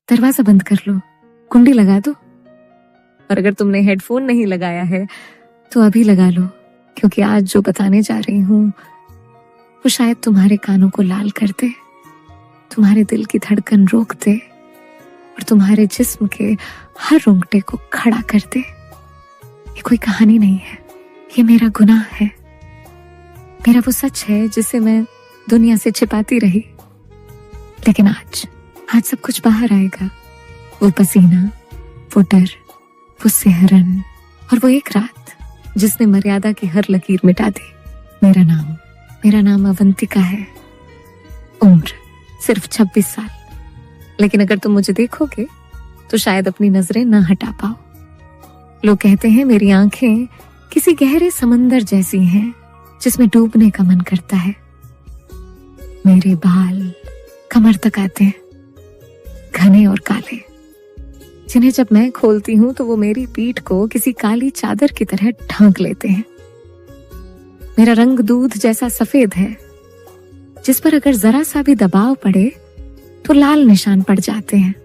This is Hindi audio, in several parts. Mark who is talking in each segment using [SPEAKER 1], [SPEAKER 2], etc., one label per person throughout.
[SPEAKER 1] दरवाजा बंद कर लो, कुंडी लगा दो, और अगर तुमने हेडफोन नहीं लगाया है तो अभी लगा लो, क्योंकि आज जो बताने जा रही हूं वो शायद तुम्हारे कानों को लाल कर दे, तुम्हारे दिल की धड़कन रोक दे और तुम्हारे जिस्म के हर रोंगटे को खड़ा कर दे। ये कोई कहानी नहीं है, ये मेरा गुनाह है, मेरा वो सच है जिसे मैं दुनिया से छिपाती रही। लेकिन आज सब कुछ बाहर आएगा। वो पसीना, वो डर, वो सिहरन और वो एक रात जिसने मर्यादा की हर लकीर मिटा दी। मेरा नाम अवंतिका है। उम्र सिर्फ 26 साल। लेकिन अगर तुम मुझे देखोगे तो शायद अपनी नजरें ना हटा पाओ। लोग कहते हैं मेरी आंखें किसी गहरे समंदर जैसी हैं जिसमें डूबने का मन करता है। मेरे बाल कमर तक आते हैं, घने और काले, जिन्हें जब मैं खोलती हूं तो वो मेरी पीठ को किसी काली चादर की तरह ढांक लेते हैं। मेरा रंग दूध जैसा सफेद है, जिस पर अगर जरा सा भी दबाव पड़े तो लाल निशान पड़ जाते हैं।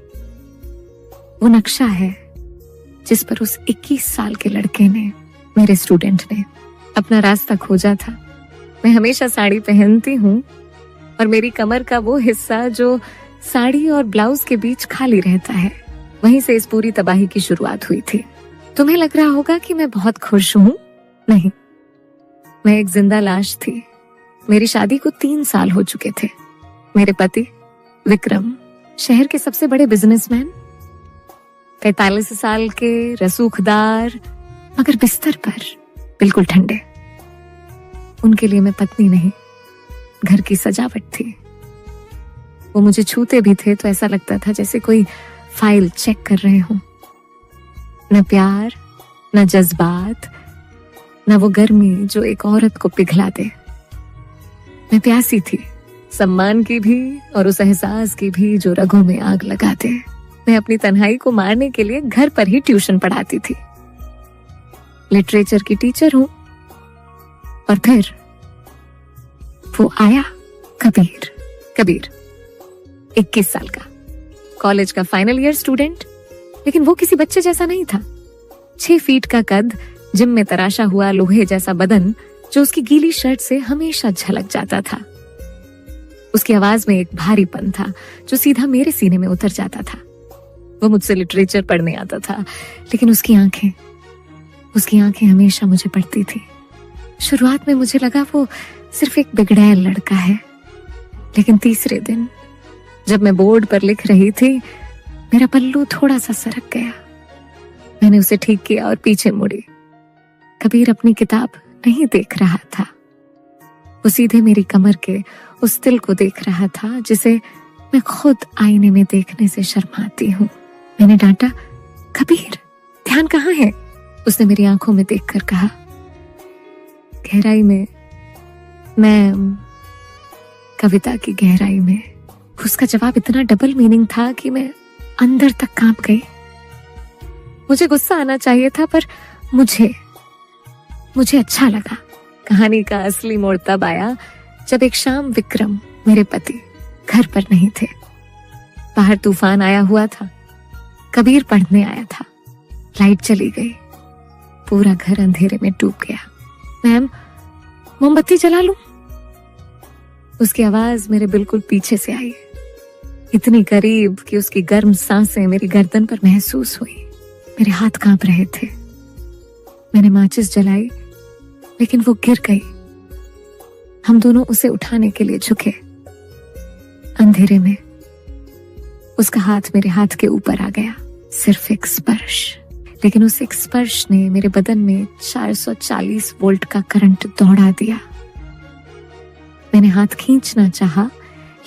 [SPEAKER 1] वो नक्शा है जिस पर उस 21 साल के लड़के ने, मेरे स्टूडेंट ने, अपना रास्ता खोजा था। मैं हमेशा साड़ी पहनती हूँ और मेरी कमर का वो हिस्सा जो साड़ी और ब्लाउज के बीच खाली रहता है, वहीं से इस पूरी तबाही की शुरुआत हुई थी। तुम्हें लग रहा होगा कि मैं बहुत खुश हूँ। नहीं, मैं एक जिंदा लाश थी। मेरी शादी को 3 साल हो चुके थे। मेरे पति विक्रम शहर के सबसे बड़े बिजनेसमैन, 45 साल के, रसूखदार, मगर बिस्तर पर बिल्कुल ठंडे। उनके लिए मैं पत्नी नहीं, घर की सजावट थी। वो मुझे छूते भी थे तो ऐसा लगता था जैसे कोई फाइल चेक कर रहे हो। न प्यार, न जज्बात, न वो गर्मी जो एक औरत को पिघला दे। मैं प्यासी थी, सम्मान की भी और उस एहसास की भी जो रगों में आग लगा दे। मैं अपनी तन्हाई को मारने के लिए घर पर ही ट्यूशन पढ़ाती थी। लिटरेचर की टीचर हूं। और फिर वो आया, कबीर 21 साल का, कॉलेज का फाइनल ईयर स्टूडेंट। लेकिन वो किसी बच्चे जैसा नहीं था। 6 फीट का कद, जिम में तराशा हुआ लोहे जैसा बदन जो उसकी गीली शर्ट से हमेशा झलक जाता था। उसकी आवाज में एक भारीपन था जो सीधा मेरे सीने में उतर जाता था। वो मुझसे लिटरेचर पढ़ने आता था, लेकिन उसकी आंखें हमेशा मुझे पढ़ती थी। शुरुआत में मुझे लगा वो सिर्फ एक बिगड़ैल लड़का है, लेकिन तीसरे दिन जब मैं बोर्ड पर लिख रही थी, मेरा पल्लू थोड़ा सा सरक गया। मैंने उसे ठीक किया और पीछे मुड़ी। कबीर अपनी किताब नहीं देख रहा था, वो सीधे मेरी कमर के उस तिल को देख रहा था जिसे मैं खुद आईने में देखने से शर्माती हूँ। मैंने डांटा, कबीर ध्यान कहाँ है? उसने मेरी आंखों में देखकर कहा, गहराई में मैम, कविता की गहराई में। उसका जवाब इतना डबल मीनिंग था कि मैं अंदर तक कांप गई। मुझे गुस्सा आना चाहिए था, पर मुझे अच्छा लगा। कहानी का असली मोड़ तब आया जब एक शाम विक्रम, मेरे पति, घर पर नहीं थे। बाहर तूफान आया हुआ था। कबीर पढ़ने आया था। लाइट चली गई, पूरा घर अंधेरे में डूब गया। मैम, मोमबत्ती जला लूं? उसकी आवाज मेरे बिल्कुल पीछे से आई, इतनी करीब कि उसकी गर्म सांसें मेरी गर्दन पर महसूस हुई। मेरे हाथ कांप रहे थे। मैंने माचिस जलाई, लेकिन वो गिर गई। हम दोनों उसे उठाने के लिए झुके। अंधेरे में उसका हाथ मेरे हाथ के ऊपर आ गया। सिर्फ एक स्पर्श, लेकिन उस एक स्पर्श ने मेरे बदन में 440 वोल्ट का करंट दौड़ा दिया। मैंने हाथ खींचना चाहा,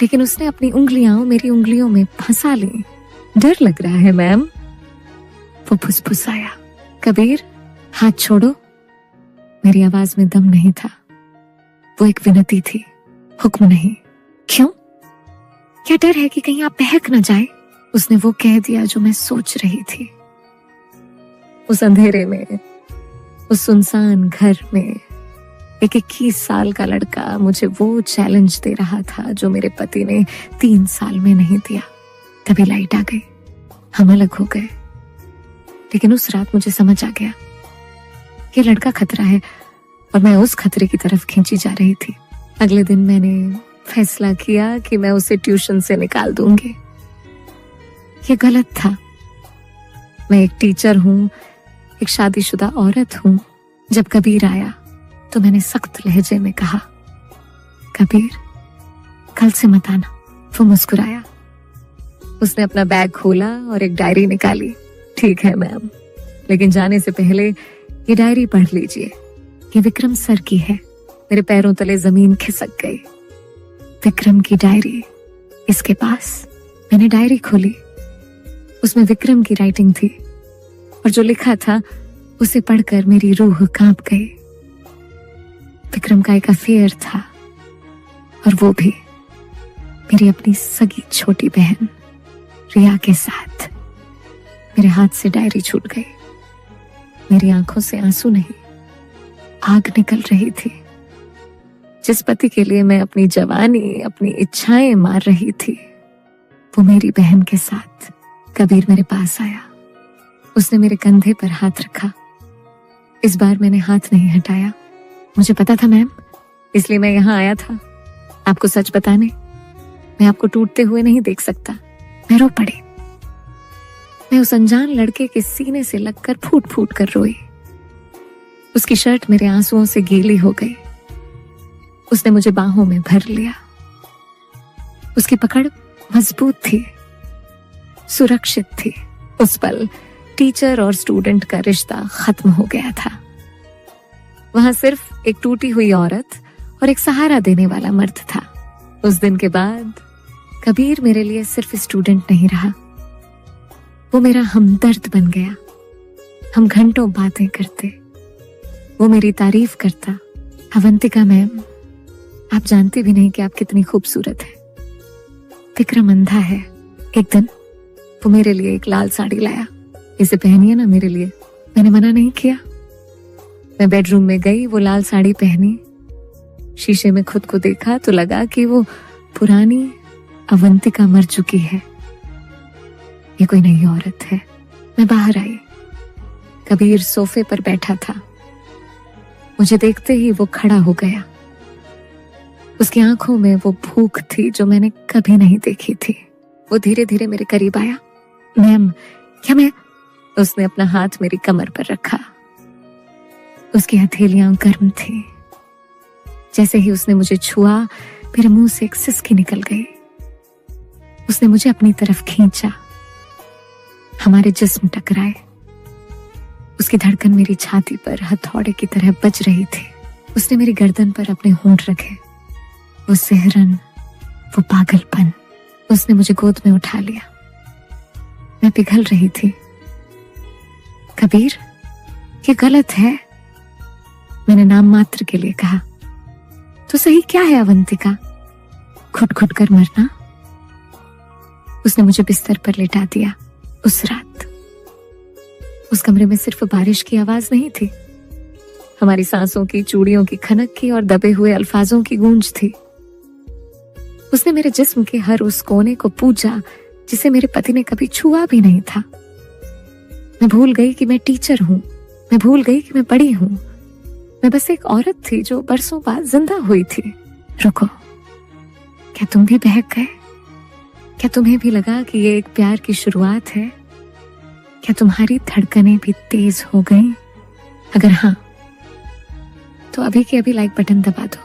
[SPEAKER 1] लेकिन उसने अपनी उंगलियां मेरी उंगलियों में फंसा ली। डर लग रहा है मैम, वो फुसफुसाया। कबीर, हाथ छोड़ो। मेरी आवाज में दम नहीं था, वो एक विनती थी, हुक्म नहीं। क्यों? क्या डर है कि कहीं आप बहक न जाए? उसने वो कह दिया जो मैं सोच रही थी। उस अंधेरे में, उस सुनसान घर में, एक 21 साल का लड़का मुझे वो चैलेंज दे रहा था जो मेरे पति ने 3 साल में नहीं दिया। तभी लाइट आ गई। हम अलग हो गए, लेकिन उस रात मुझे समझ आ गया ये लड़का खतरा है और मैं उस खतरे की तरफ खींची जा रही थी। अगले दिन मैंने फैसला किया कि मैं उसे ट्यूशन से निकाल दूंगी। ये गलत था। मैं एक टीचर हूं, एक शादीशुदा औरत हूं। जब कबीर आया तो मैंने सख्त लहजे में कहा, कबीर कल से मत आना। वो मुस्कुराया। उसने अपना बैग खोला और एक डायरी निकाली। ठीक है मैम, लेकिन जाने से पहले ये डायरी पढ़ लीजिए। ये विक्रम सर की है। मेरे पैरों तले जमीन खिसक गई। विक्रम की डायरी इसके पास। मैंने डायरी खोली। उसमें विक्रम की राइटिंग थी और जो लिखा था उसे पढ़कर मेरी रूह कांप गई। विक्रम का एक अफेयर था और वो भी मेरी अपनी सगी छोटी बहन रिया के साथ। मेरे हाथ से डायरी छूट गई। मेरी आंखों से आंसू नहीं, आग निकल रही थी। जिस पति के लिए मैं अपनी जवानी, अपनी इच्छाएं मार रही थी, वो मेरी बहन के साथ। कबीर मेरे पास आया। उसने मेरे कंधे पर हाथ रखा। इस बार मैंने हाथ नहीं हटाया। मुझे पता था मैम, इसलिए मैं यहाँ आया था आपको सच बताने। मैं आपको टूटते हुए नहीं देख सकता। मैं रो पड़ी। मैं उस अनजान लड़के के सीने से लगकर फूट फूट कर रोई। उसकी शर्ट मेरे आंसुओं से गीली हो गई। उसने मुझे बाहों में भर लिया। उसकी पकड़ मजबूत थी, सुरक्षित थी। उस पल टीचर और स्टूडेंट का रिश्ता खत्म हो गया था। वहां सिर्फ एक टूटी हुई औरत और एक सहारा देने वाला मर्द था। उस दिन के बाद कबीर मेरे लिए सिर्फ स्टूडेंट नहीं रहा, वो मेरा हमदर्द बन गया। हम घंटों बातें करते। वो मेरी तारीफ करता, अवंतिका मैम, आप जानती भी नहीं कि आप कितनी खूबसूरत है। विक्रम अंधा है। एक दिन वो मेरे लिए एक लाल साड़ी लाया। इसे पहनिए ना मेरे लिए। मैंने मना नहीं किया। मैं बेडरूम में गई, वो लाल साड़ी पहनी। शीशे में खुद को देखा तो लगा कि वो पुरानी अवंतिका मर चुकी है। ये कोई नई औरत है। मैं बाहर आई। कबीर सोफे पर बैठा था। मुझे देखते ही वो खड़ा हो गया। उसकी आंखों में वो भूख थी जो मैंने कभी नहीं देखी थी। वो धीरे धीरे मेरे करीब आया। मैम, क्या मैं? उसने अपना हाथ मेरी कमर पर रखा। उसकी हथेलियां गर्म थी। जैसे ही उसने मुझे छुआ, मेरे मुंह से एक सिसकी निकल गई। उसने मुझे अपनी तरफ खींचा। हमारे जिस्म टकराए। उसकी धड़कन मेरी छाती पर हथौड़े की तरह बज रही थी। उसने मेरी गर्दन पर अपने होंठ रखे। वो सिहरन, वो पागलपन। उसने मुझे गोद में उठा लिया। मैं पिघल रही थी। कबीर, ये गलत है, मैंने नाम मात्र के लिए कहा। तो सही क्या है अवंतिका? घुट घुट कर मरना? उसने मुझे बिस्तर पर लेटा दिया। उस रात उस कमरे में सिर्फ बारिश की आवाज नहीं थी, हमारी सांसों की, चूड़ियों की खनक की और दबे हुए अल्फाजों की गूंज थी। उसने मेरे जिस्म के हर उस कोने को पूजा जिसे मेरे पति ने कभी छुआ भी नहीं था। मैं भूल गई कि मैं टीचर हूं। मैं भूल गई कि मैं बड़ी हूं। मैं बस एक औरत थी जो बरसों बाद जिंदा हुई थी। रुको, क्या तुम भी बहक गए? क्या तुम्हें भी लगा कि ये एक प्यार की शुरुआत है? क्या तुम्हारी धड़कनें भी तेज हो गईं? अगर हाँ, तो अभी के अभी लाइक बटन दबा दो,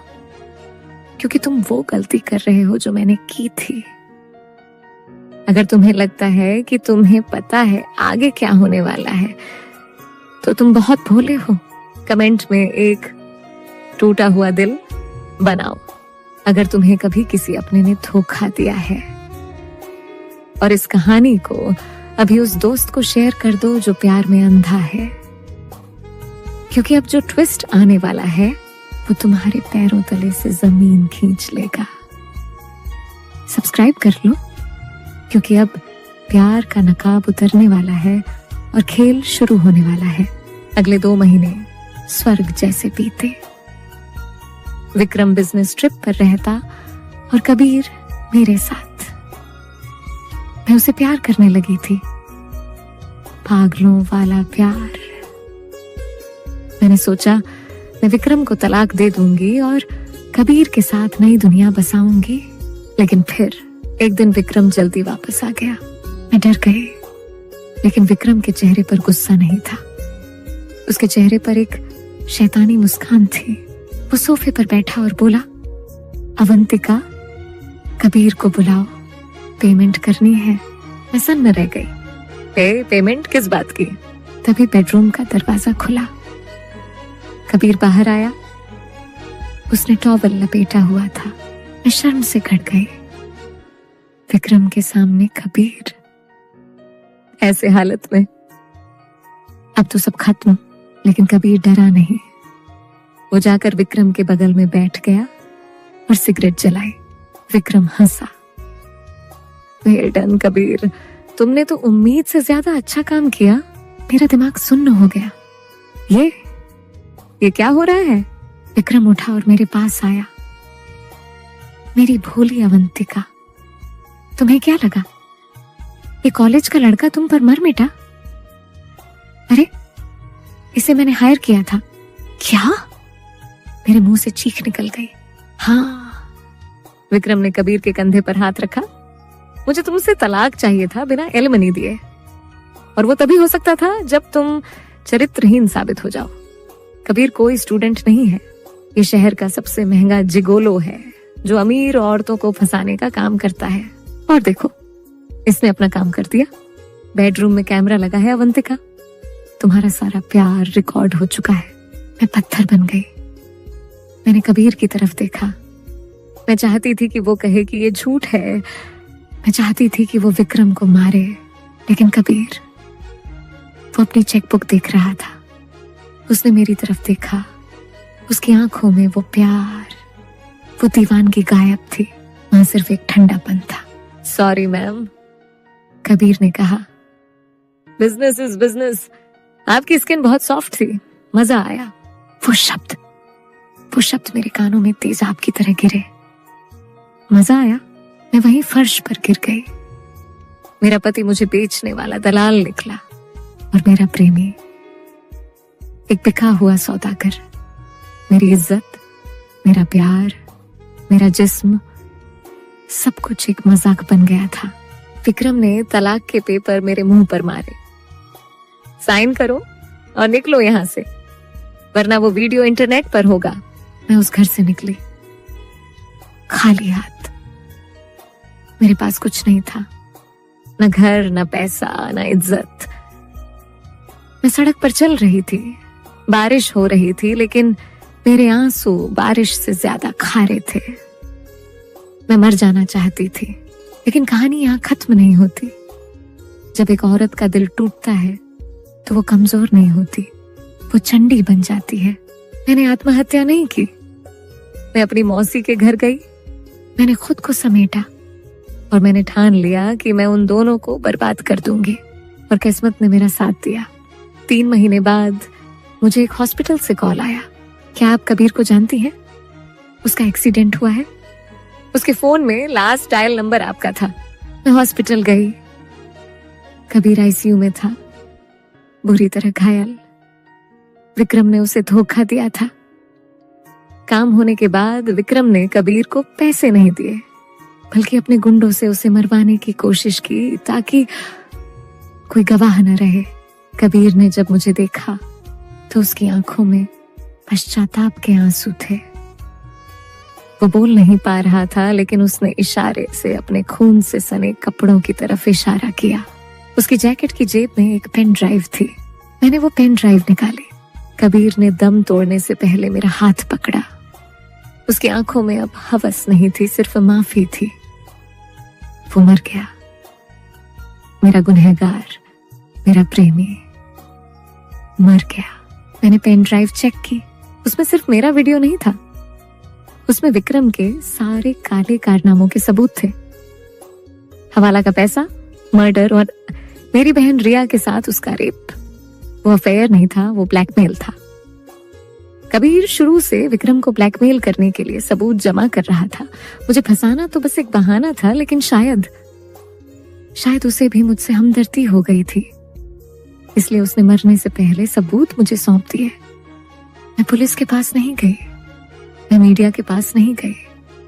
[SPEAKER 1] क्योंकि तुम वो गलती कर रहे हो जो मैंने की थी। अगर तुम्हें लगता है कि तुम्हें पता है आगे क्या होने वाला है, तो तुम बहुत भोले हो। कमेंट में एक टूटा हुआ दिल बनाओ अगर तुम्हें कभी किसी अपने ने धोखा दिया है। और इस कहानी को अभी उस दोस्त को शेयर कर दो जो प्यार में अंधा है, क्योंकि अब जो ट्विस्ट आने वाला है वो तुम्हारे पैरों तले से जमीन खींच लेगा। सब्सक्राइब कर लो, क्योंकि अब प्यार का नकाब उतरने वाला है और खेल शुरू होने वाला है। अगले 2 महीने स्वर्ग जैसे बीते। विक्रम बिजनेस ट्रिप पर रहता और कबीर मेरे साथ। मैं उसे प्यार करने लगी थी, पागलों वाला प्यार। मैंने सोचा मैं विक्रम को तलाक दे दूंगी और कबीर के साथ नई दुनिया बसाऊंगी, लेकिन फिर एक दिन विक्रम जल्दी वापस आ गया। मैं डर गई, लेकिन विक्रम के चेहरे पर गुस्सा नहीं था। उसके चेहरे पर एक शैतानी मुस्कान थी। वो सोफे पर बैठा और बोला, अवंतिका, कबीर को बुलाओ, पेमेंट करनी है। मैं सन्न रह गई। पेमेंट किस बात की? तभी बेडरूम का दरवाजा खुला। कबीर बाहर आया। उसने टॉवल लपेटा हुआ था। मैं शर्म से घट गई। विक्रम के सामने कबीर। ऐसे हालत में अब तो सब खत्म, लेकिन कबीर डरा नहीं। वो जाकर विक्रम के बगल में बैठ गया और सिगरेट जलाई। विक्रम हंसा। वेल डन कबीर, तुमने तो उम्मीद से ज्यादा अच्छा काम किया। मेरा दिमाग सुन्न हो गया। ये क्या हो रहा है? विक्रम उठा और मेरे पास आया। मेरी भोली अवंतिका, तुम्हें क्या लगा ये कॉलेज का लड़का तुम पर मर मिटा? अरे, इसे मैंने हायर किया था। क्या? मेरे मुंह से चीख निकल गई। हाँ। विक्रम ने कबीर के कंधे पर हाथ रखा। मुझे तुमसे तलाक चाहिए था बिना एलिमनी दिए, और वो तभी हो सकता था जब तुम चरित्रहीन साबित हो जाओ। कबीर कोई स्टूडेंट नहीं है। ये शहर का सबसे महंगा जिगोलो है जो अमीर औरतों को फंसाने का काम करता है। और देखो, इसने अपना काम कर दिया। बेडरूम में कैमरा लगा है। अवंतिका, तुम्हारा सारा प्यार रिकॉर्ड हो चुका है। मैं पत्थर बन गई। मैंने कबीर की तरफ देखा। मैं चाहती थी कि वो कहे कि ये झूठ है। मैं चाहती थी कि वो विक्रम को मारे, लेकिन कबीर, वो अपनी चेकबुक देख रहा था। उसने मेरी तरफ देखा। उसकी आंखों में वो प्यार, वो दीवानगी गायब थी। वहां सिर्फ एक ठंडापन था। सॉरी मैम, कबीर ने कहा। Business is business. आपकी स्किन बहुत सॉफ्ट थी, मजा आया। वो शब्द मेरे कानों में तेजाब की तरह गिरे। मजा आया? मैं वहीं फर्श पर गिर गई। मेरा पति मुझे बेचने वाला दलाल निकला, और मेरा प्रेमी एक बिका हुआ सौदागर। मेरी इज्जत, मेरा प्यार, मेरा जिस्म, सब कुछ एक मजाक बन गया था। विक्रम ने तलाक के पेपर मेरे मुंह पर मारे। साइन करो और निकलो यहां से, वरना वो वीडियो इंटरनेट पर होगा। मैं उस घर से निकली खाली हाथ। मेरे पास कुछ नहीं था, न घर, न पैसा, न इज्जत। मैं सड़क पर चल रही थी। बारिश हो रही थी, लेकिन मेरे आंसू बारिश से ज्यादा खारे थे। मैं मर जाना चाहती थी, लेकिन कहानी यहां खत्म नहीं होती। जब एक औरत का दिल टूटता है तो वो कमजोर नहीं होती, वो चंडी बन जाती है। मैंने आत्महत्या नहीं की। मैं अपनी मौसी के घर गई। मैंने खुद को समेटा और मैंने ठान लिया कि मैं उन दोनों को बर्बाद कर दूंगी। और किस्मत ने मेरा साथ दिया। 3 महीने बाद मुझे एक हॉस्पिटल से कॉल आया। क्या आप कबीर को जानती हैं? उसका एक्सीडेंट हुआ है। उसके फोन में लास्ट डायल नंबर आपका था। मैं हॉस्पिटल गई। कबीर आईसीयू में था, बुरी तरह घायल। विक्रम ने उसे धोखा दिया था। काम होने के बाद विक्रम ने कबीर को पैसे नहीं दिए, बल्कि अपने गुंडों से उसे मरवाने की कोशिश की, ताकि कोई गवाह न रहे। कबीर ने जब मुझे देखा तो उसकी आंखों में पश्चाताप के आंसू थे। वो बोल नहीं पा रहा था, लेकिन उसने इशारे से अपने खून से सने कपड़ों की तरफ इशारा किया। उसकी जैकेट की जेब में एक पेन ड्राइव थी। मैंने वो पेन ड्राइव निकाली। कबीर ने दम तोड़ने से पहले मेरा हाथ पकड़ा। उसकी आंखों में अब हवस नहीं थी, सिर्फ माफी थी। वो मर गया। मेरा गुनहगार, मेरा प्रेमी मर गया। मैंने पेन ड्राइव चेक की। उसमें सिर्फ मेरा वीडियो नहीं था, उसमें विक्रम के सारे काले कारनामों के सबूत थे। हवाला का पैसा, मर्डर और मेरी बहन रिया के साथ उसका रेप। वो अफेयर नहीं था, वो ब्लैकमेल था। कबीर शुरू से विक्रम को ब्लैकमेल करने के लिए सबूत जमा कर रहा था। मुझे फंसाना तो बस एक बहाना था, लेकिन शायद उसे भी मुझसे हमदर्दी हो गई थी। इसलिए उसने मरने से पहले सबूत मुझे सौंप दिए। मैं पुलिस के पास नहीं गई, मैं मीडिया के पास नहीं गई,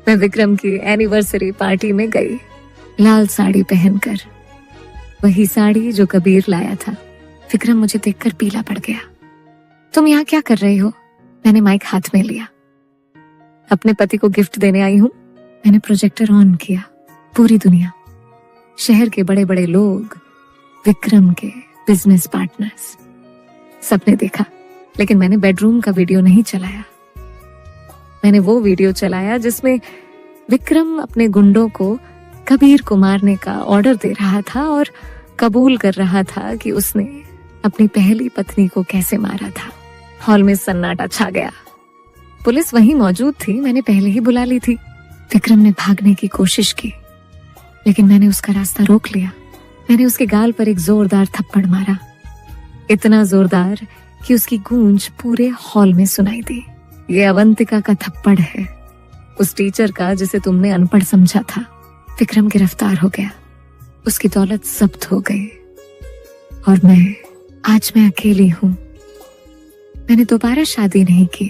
[SPEAKER 1] मैं विक्रम की एनिवर्सरी पार्टी में गई, लाल साड़ी पहनकर, वही साड़ी जो कबीर लाया था। विक्रम मुझे देखकर पीला पड़ गया। तुम यहाँ क्या कर रही हो? मैंने माइक हाथ में लिया। अपने पति को गिफ्ट देने आई हूं। मैंने प्रोजेक्टर ऑन किया। पूरी दुनिया, शहर के बड़े बड़े लोग, विक्रम के बिजनेस पार्टनर्स, सबने देखा। लेकिन मैंने बेडरूम का वीडियो नहीं चलाया। मैंने वो वीडियो चलाया जिसमें विक्रम अपने गुंडों को कबीर को मारने का ऑर्डर दे रहा था और कबूल कर रहा था कि उसने अपनी पहली पत्नी को कैसे मारा था। हॉल में सन्नाटा छा गया। पुलिस वहीं मौजूद थी, मैंने पहले ही बुला ली थी। विक्रम ने भागने की कोशिश की, लेकिन मैंने उसका रास्ता रोक लिया। मैंने उसके गाल पर एक जोरदार थप्पड़ मारा, इतना जोरदार कि उसकी गूंज पूरे हॉल में सुनाई दी। ये अवंतिका का थप्पड़ है, उस टीचर का जिसे तुमने अनपढ़ समझा था। विक्रम गिरफ्तार हो गया, उसकी दौलत जब्त हो गई और आज मैं अकेली हूं। मैंने दोबारा शादी नहीं की,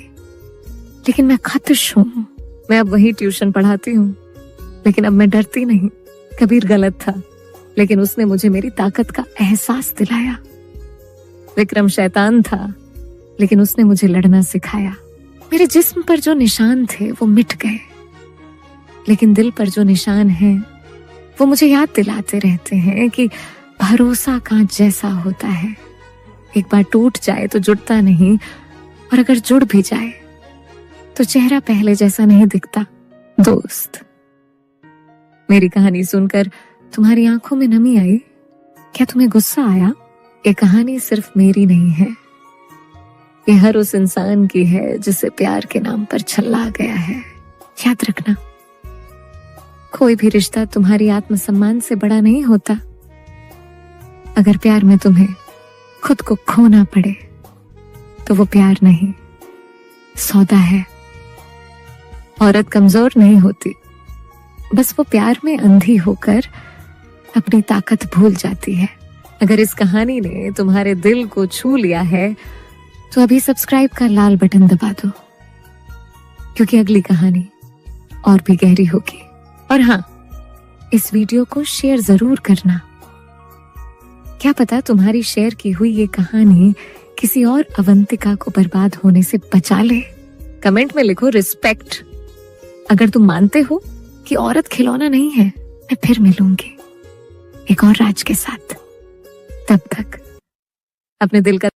[SPEAKER 1] लेकिन मैं खतश हूं। मैं अब वही ट्यूशन पढ़ाती हूं, लेकिन अब मैं डरती नहीं। कबीर गलत था, लेकिन उसने मुझे मेरी ताकत का एहसास दिलाया। विक्रम शैतान था, लेकिन उसने मुझे लड़ना सिखाया। मेरे जिस्म पर जो निशान थे वो मिट गए, लेकिन दिल पर जो निशान हैं वो मुझे याद दिलाते रहते हैं कि भरोसा कांच जैसा होता है। एक बार टूट जाए तो जुड़ता नहीं, और अगर जुड़ भी जाए तो चेहरा पहले जैसा नहीं दिखता। दोस्त, मेरी कहानी सुनकर तुम्हारी आंखों में नमी आई? क्या तुम्हें गुस्सा आया? ये कहानी सिर्फ मेरी नहीं है, ये हर उस इंसान की है जिसे प्यार के नाम पर छल्ला गया है। याद रखना, कोई भी रिश्ता तुम्हारी आत्मसम्मान से बड़ा नहीं होता। अगर प्यार में तुम्हें खुद को खोना पड़े तो वो प्यार नहीं, सौदा है। औरत कमजोर नहीं होती, बस वो प्यार में अंधी होकर अपनी ताकत भूल जाती है। अगर इस कहानी ने तुम्हारे दिल को छू लिया है तो अभी सब्सक्राइब का लाल बटन दबा दो, क्योंकि अगली कहानी और भी गहरी होगी। और हाँ, इस वीडियो को शेयर जरूर करना। क्या पता तुम्हारी शेयर की हुई ये कहानी किसी और अवंतिका को बर्बाद होने से बचा ले। कमेंट में लिखो रिस्पेक्ट। अगर तुम मानते हो कि औरत खिलौना नहीं है, मैं फिर मिलूंगी एक और राज के साथ। तब तक अपने दिल का